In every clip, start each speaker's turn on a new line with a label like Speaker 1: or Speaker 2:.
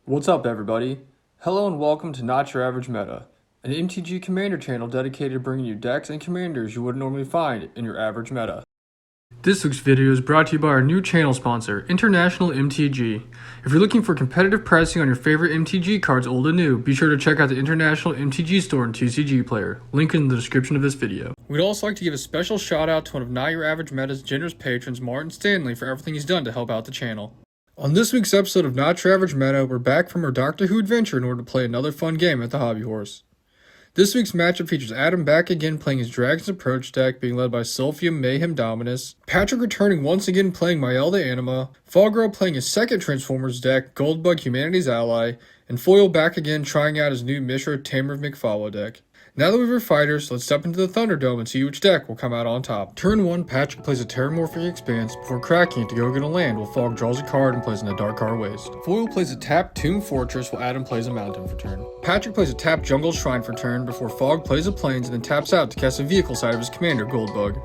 Speaker 1: What's up, everybody? Hello and welcome to Not Your Average Meta, an MTG Commander channel dedicated to bringing you decks and commanders you wouldn't normally find in your average meta. This week's video is brought to you by our new channel sponsor, International MTG. If you're looking for competitive pricing on your favorite MTG cards old and new, be sure to check out the International MTG store and TCG Player, link in the description of this video. We'd also like to give a special shout out to one of Not Your Average Meta's generous patrons, Martin Stanley, for everything he's done to help out the channel. On this week's episode of Not Your Average Meta, we're back from our Doctor Who adventure in order to play another fun game at the Hobby Horse. This week's matchup features Adam back again playing his Dragon's Approach deck being led by Solphim, Mayhem Dominus, Patrick returning once again playing Mayael the Anima, Fogro playing his second Transformers deck, Goldbug Humanity's Ally, and Foil back again trying out his new Mishra, Tamer of Mak Fawa deck. Now that we've our fighters, let's step into the Thunderdome and see which deck will come out on top. Turn 1, Patrick plays a Terramorphic Expanse before cracking it to go get a land while Fog draws a card and plays in a Dark Car Waste. Foil plays a tapped Tomb Fortress while Adam plays a Mountain for turn. Patrick plays a tapped Jungle Shrine for turn before Fog plays a Plains and then taps out to cast a vehicle side of his commander, Goldbug.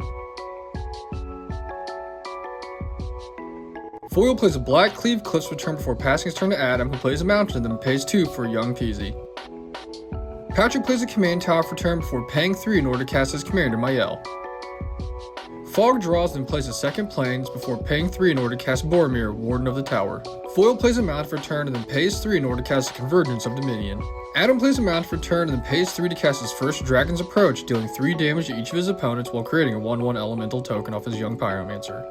Speaker 1: Foil plays a Black Cleave Cliffs for turn before passing his turn to Adam, who plays a Mountain and then pays 2 for a Young Peasy. Patrick plays a Command Tower for turn before paying 3 in order to cast his commander, Mayael. Fog draws and plays a second Plains before paying 3 in order to cast Boromir, Warden of the Tower. Foil plays a Mount for turn and then pays 3 in order to cast a Convergence of Dominion. Adam plays a Mount for turn and then pays 3 to cast his first Dragon's Approach, dealing 3 damage to each of his opponents while creating a 1/1 elemental token off his Young Pyromancer.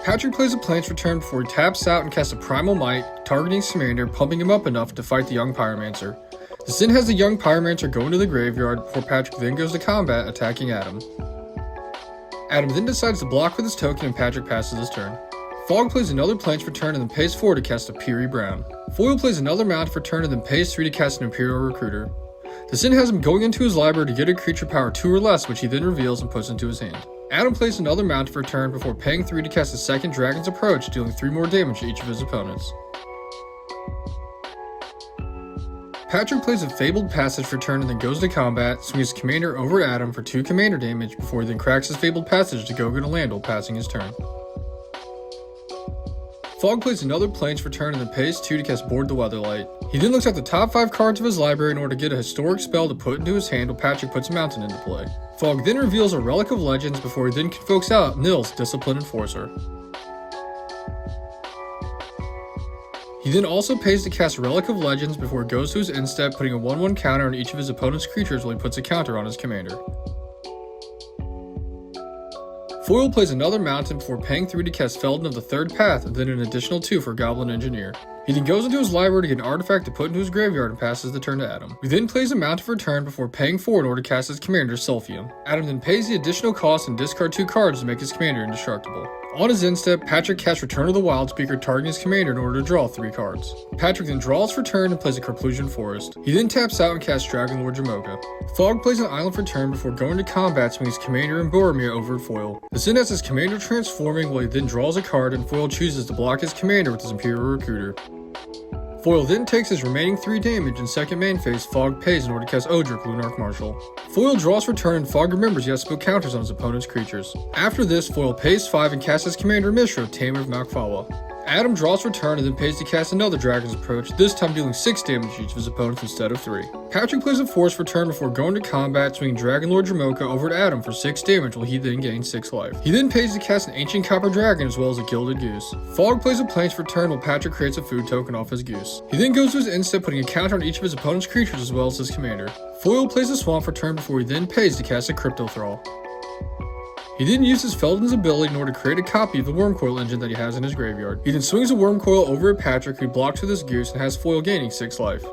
Speaker 1: Patrick plays a Plains for turn before he taps out and casts a Primal Might, targeting his commander, pumping him up enough to fight the Young Pyromancer. The Sin has the Young Pyromancer go into the graveyard before Patrick then goes to combat, attacking Adam. Adam then decides to block with his token and Patrick passes his turn. Fog plays another Plains for turn and then pays 4 to cast a Piri Brown. Foil plays another Mount for turn and then pays 3 to cast an Imperial Recruiter. The Sin has him going into his library to get a creature power 2 or less, which he then reveals and puts into his hand. Adam plays another Mount for turn before paying 3 to cast a second Dragon's Approach, dealing 3 more damage to each of his opponents. Patrick plays a Fabled Passage for turn and then goes to combat, swings his commander over Adam for 2 commander damage before he then cracks his Fabled Passage to go get a land while passing his turn. Fog plays another Plains for turn and then pays 2 to cast Board the Weatherlight. He then looks at the top 5 cards of his library in order to get a historic spell to put into his hand while Patrick puts a Mountain into play. Fog then reveals a Relic of Legends before he then convokes out Nil's Discipline Enforcer. He then also pays to cast Relic of Legends before he goes to his end step, putting a 1/1 counter on each of his opponent's creatures while he puts a counter on his commander. Foil plays another Mountain before paying 3 to cast Felden of the Third Path and then an additional 2 for Goblin Engineer. He then goes into his library to get an artifact to put into his graveyard and passes the turn to Adam. He then plays a Mountain for turn before paying 4 in order to cast his commander, Solphim. Adam then pays the additional cost and discard 2 cards to make his commander indestructible. On his end step, Patrick casts Return of the Wild Speaker, targeting his commander in order to draw 3 cards. Patrick then draws for turn and plays a Carplusian Forest. He then taps out and casts Dragonlord Jamoka. Fog plays an Island for turn before going to combat, swinging his commander and Boromir over at Foil. The Sin has his commander transforming while he then draws a card and Foil chooses to block his commander with his Imperial Recruiter. Foil then takes his remaining 3 damage, and second main phase, Fog pays in order to cast Odric, Lunarch Marshal. Foil draws for turn and Fog remembers he has to put counters on his opponent's creatures. After this, Foil pays 5 and casts his commander Mishra, Tamer of Mak Fawa. Adam draws for turn and then pays to cast another Dragon's Approach, this time dealing 6 damage to each of his opponents instead of 3. Patrick plays a Force for turn before going to combat, swinging Dragonlord Jamoka over to Adam for 6 damage while he then gains 6 life. He then pays to cast an Ancient Copper Dragon as well as a Gilded Goose. Fog plays a Plains for turn while Patrick creates a food token off his goose. He then goes to his end step, putting a counter on each of his opponent's creatures as well as his commander. Foil plays a Swamp for turn before he then pays to cast a Crypto Thrall. He then uses Felden's ability in order to create a copy of the Wormcoil engine that he has in his graveyard. He then swings a Wormcoil over at Patrick, who blocks with his goose and has Foil gaining 6 life.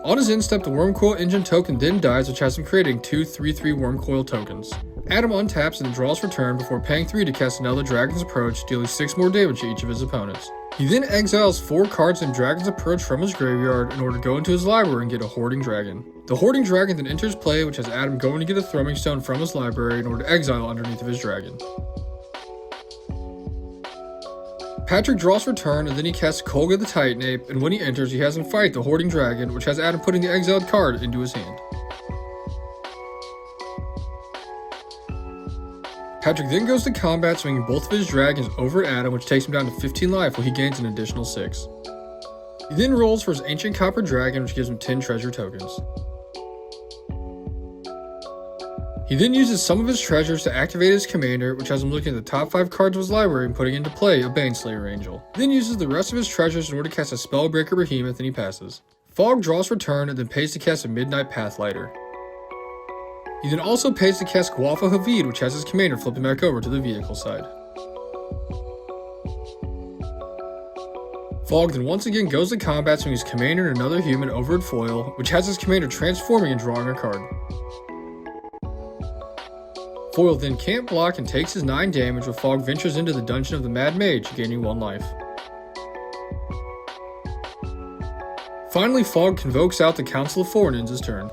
Speaker 1: On his end step, the Wormcoil engine token then dies, which has him creating 2 3/3 Wormcoil tokens. Adam untaps and draws for turn before paying 3 to cast another Dragon's Approach, dealing 6 more damage to each of his opponents. He then exiles 4 cards in Dragon's Approach from his graveyard in order to go into his library and get a Hoarding Dragon. The Hoarding Dragon then enters play, which has Adam going to get a Thrumming Stone from his library in order to exile underneath of his dragon. Patrick draws for turn and then he casts Kolga the Titan Ape, and when he enters, he has him fight the Hoarding Dragon, which has Adam putting the exiled card into his hand. Patrick then goes to combat, swinging both of his dragons over at Adam, which takes him down to 15 life, while he gains an additional 6. He then rolls for his Ancient Copper Dragon, which gives him 10 treasure tokens. He then uses some of his treasures to activate his commander, which has him looking at the top 5 cards of his library and putting into play a Baneslayer Angel. He then uses the rest of his treasures in order to cast a Spellbreaker Behemoth, and he passes. Fog draws for turn and then pays to cast a Midnight Pathlighter. He then also pays to cast Guafa Havid, which has his commander flipping back over to the vehicle side. Fog then once again goes to combat, swinging his commander and another human over at foil, which has his commander transforming and drawing a card. Foil then can't block and takes his 9 damage, while Fog ventures into the Dungeon of the Mad Mage, gaining 1 life. Finally, Fog convokes out the Council of Four and ends his turn.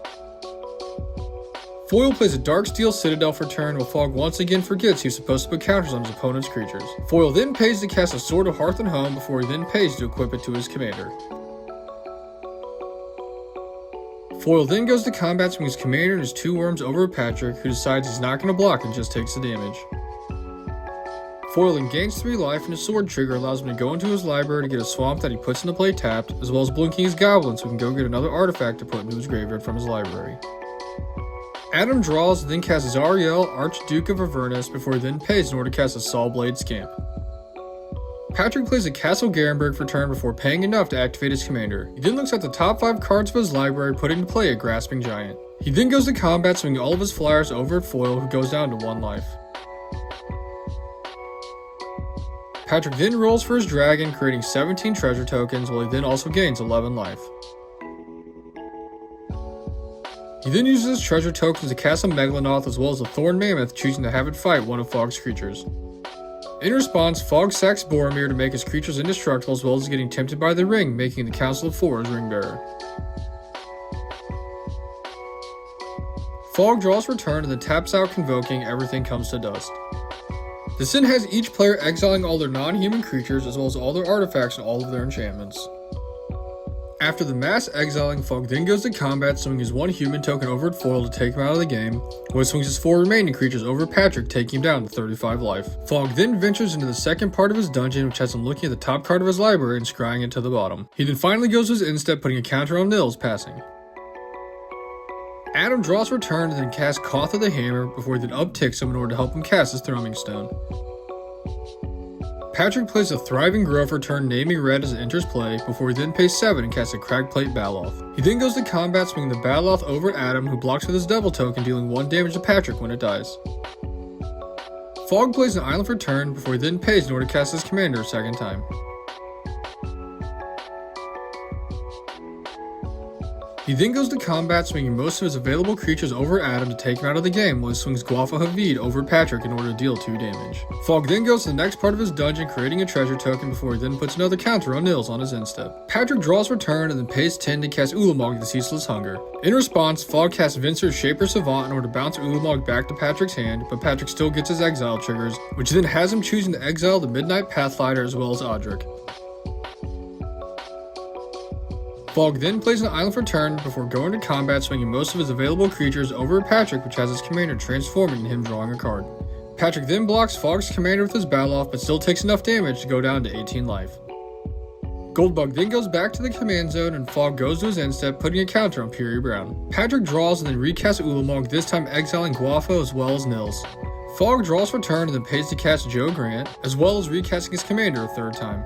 Speaker 1: Foil plays a Darksteel Citadel for turn, while Fog once again forgets he was supposed to put counters on his opponent's creatures. Foil then pays to cast a Sword of Hearth and Home before he then pays to equip it to his commander. Foil then goes to combat, swinging his commander and his 2 worms over at Patrick, who decides he's not going to block and just takes the damage. Foil then gains 3 life, and his sword trigger allows him to go into his library to get a swamp that he puts into play tapped, as well as blinking his goblin so he can go get another artifact to put into his graveyard from his library. Adam draws and then casts Zariel, Archduke of Avernus, before he then pays in order to cast a Sawblade Scamp. Patrick plays a Castle Garenberg for turn before paying enough to activate his commander. He then looks at the top 5 cards of his library, putting into play a Grasping Giant. He then goes to combat, swinging all of his flyers over at Foil, who goes down to 1 life. Patrick then rolls for his dragon, creating 17 treasure tokens, while he then also gains 11 life. He then uses his treasure tokens to cast a Megalanoth as well as a Thorn Mammoth, choosing to have it fight one of Fog's creatures. In response, Fog sacks Boromir to make his creatures indestructible, as well as getting tempted by the ring, making the Council of Four his ring bearer. Fog draws for turn and then taps out, convoking Everything Comes to Dust. This then has each player exiling all their non-human creatures as well as all their artifacts and all of their enchantments. After the mass exiling, Fog then goes to combat, swinging his 1 human token over at Foil to take him out of the game, while he swings his 4 remaining creatures over Patrick, taking him down to 35 life. Fog then ventures into the second part of his dungeon, which has him looking at the top card of his library and scrying it to the bottom. He then finally goes to his instep, putting a counter on Nils, passing. Adam draws for turn and then casts Koth of the Hammer before he then upticks him in order to help him cast his Thrumming Stone. Patrick plays a Thriving Grove for turn, naming red as it enters play, before he then pays 7 and casts a Cragplate Baloth. He then goes to combat, swinging the Baloth over at Adam, who blocks with his Devil token, dealing 1 damage to Patrick when it dies. Fog plays an Island for turn, before he then pays in order to cast his commander a second time. He then goes to combat, swinging most of his available creatures over Adam to take him out of the game, while he swings Guafa Havid over Patrick in order to deal 2 damage. Fog then goes to the next part of his dungeon, creating a treasure token before he then puts another counter on Nils on his instep. Patrick draws for turn and then pays 10 to cast Ulamog the Ceaseless Hunger. In response, Fog casts Vincer's Shaper Savant in order to bounce Ulamog back to Patrick's hand, but Patrick still gets his exile triggers, which then has him choosing to exile the Midnight Pathlighter as well as Odric. Fog then plays an island for turn before going to combat, swinging most of his available creatures over at Patrick, which has his commander transforming and him drawing a card. Patrick then blocks Fog's commander with his Baloth, but still takes enough damage to go down to 18 life. Goldbug then goes back to the command zone and Fog goes to his instep, putting a counter on Piri Brown. Patrick draws and then recasts Ulamog, this time exiling Guafo as well as Nils. Fog draws for turn and then pays to cast Joe Grant, as well as recasting his commander a 3rd time.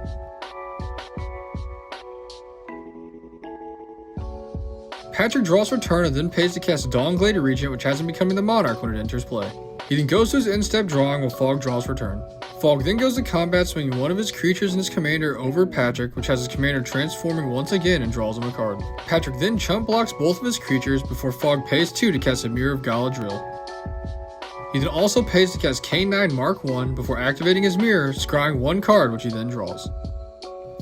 Speaker 1: Patrick draws for turn and then pays to cast Dawnglade Regent, which has him becoming the Monarch when it enters play. He then goes to his instep drawing while Fog draws for turn. Fog then goes to combat, swinging one of his creatures and his commander over Patrick, which has his commander transforming once again and draws him a card. Patrick then chump blocks both of his creatures before Fog pays 2 to cast a Mirror of Galadriel. He then also pays to cast K9 Mark 1 before activating his mirror, scrying 1 card, which he then draws.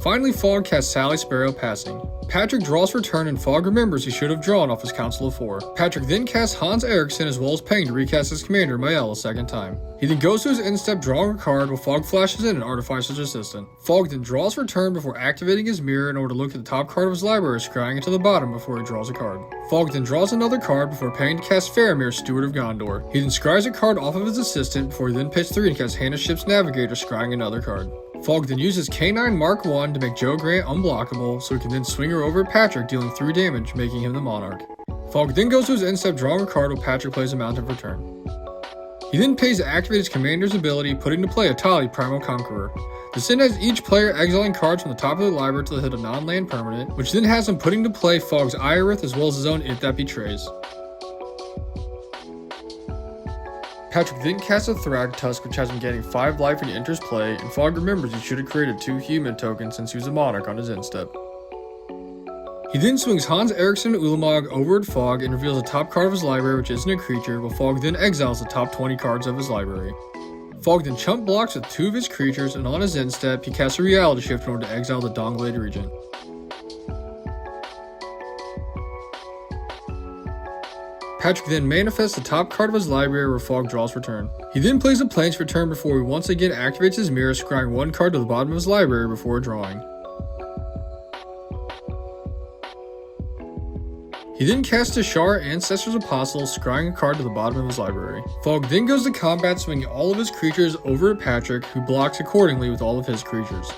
Speaker 1: Finally, Fog casts Sally Sparrow, passing. Patrick draws for turn and Fogg remembers he should have drawn off his Council of Four. Patrick then casts Hans Eriksson as well as Peng to recast his commander Mayael a second time. He then goes to his end step drawing a card while Fogg flashes in an Artificer's Assistant. Fogg then draws for turn before activating his mirror in order to look at the top card of his library, scrying it to the bottom before he draws a card. Fogg then draws another card before paying to cast Faramir, Steward of Gondor. He then scries a card off of his assistant before he then pays 3 and casts Hannah Ship's Navigator, scrying another card. Fogg then uses K9 Mark 1 to make Joe Grant unblockable, so he can then swing her over at Patrick, dealing 3 damage, making him the Monarch. Fogg then goes to his end step drawing a card while Patrick plays a mountain for turn. He then pays to activate his commander's ability, putting into play a Tali Primal Conqueror. This then has each player exiling cards from the top of their library to hit a non-land permanent, which then has him putting into play Fogg's Iorith as well as his own It That Betrays. Patrick then casts a Thragtusk, which has him gaining 5 life when he enters play, and Fogg remembers he should have created 2 human tokens since he was a Monarch on his end step. He then swings Hans Eriksson and Ulamog over at Fogg and reveals the top card of his library, which isn't a creature, while Fogg then exiles the top 20 cards of his library. Fogg then chump blocks with 2 of his creatures, and on his end step, he casts a Reality Shift in order to exile the Dawnglade Regent. Patrick then manifests the top card of his library where Fogg draws for turn. He then plays a Plains for turn before he once again activates his mirror, scrying 1 card to the bottom of his library before drawing. He then casts Tashar, Ancestor's Apostle, scrying a card to the bottom of his library. Fogg then goes to combat, swinging all of his creatures over at Patrick, who blocks accordingly with all of his creatures.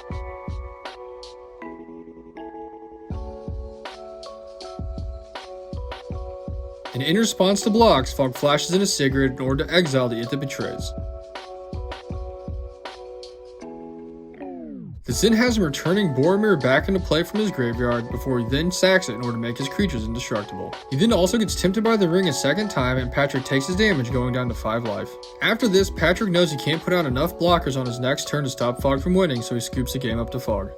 Speaker 1: And in response to blocks, Fogg flashes in a Sigrid in order to exile the It That Betrays. This then has him returning Boromir back into play from his graveyard before he then sacks it in order to make his creatures indestructible. He then also gets tempted by the ring a second time, and Patrick takes his damage, going down to 5 life. After this, Patrick knows he can't put out enough blockers on his next turn to stop Fogg from winning, so he scoops the game up to Fogg.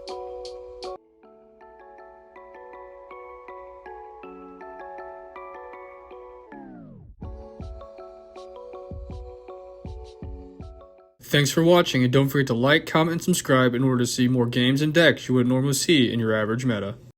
Speaker 1: Thanks for watching, and don't forget to like, comment, and subscribe in order to see more games and decks you wouldn't normally see in your average meta.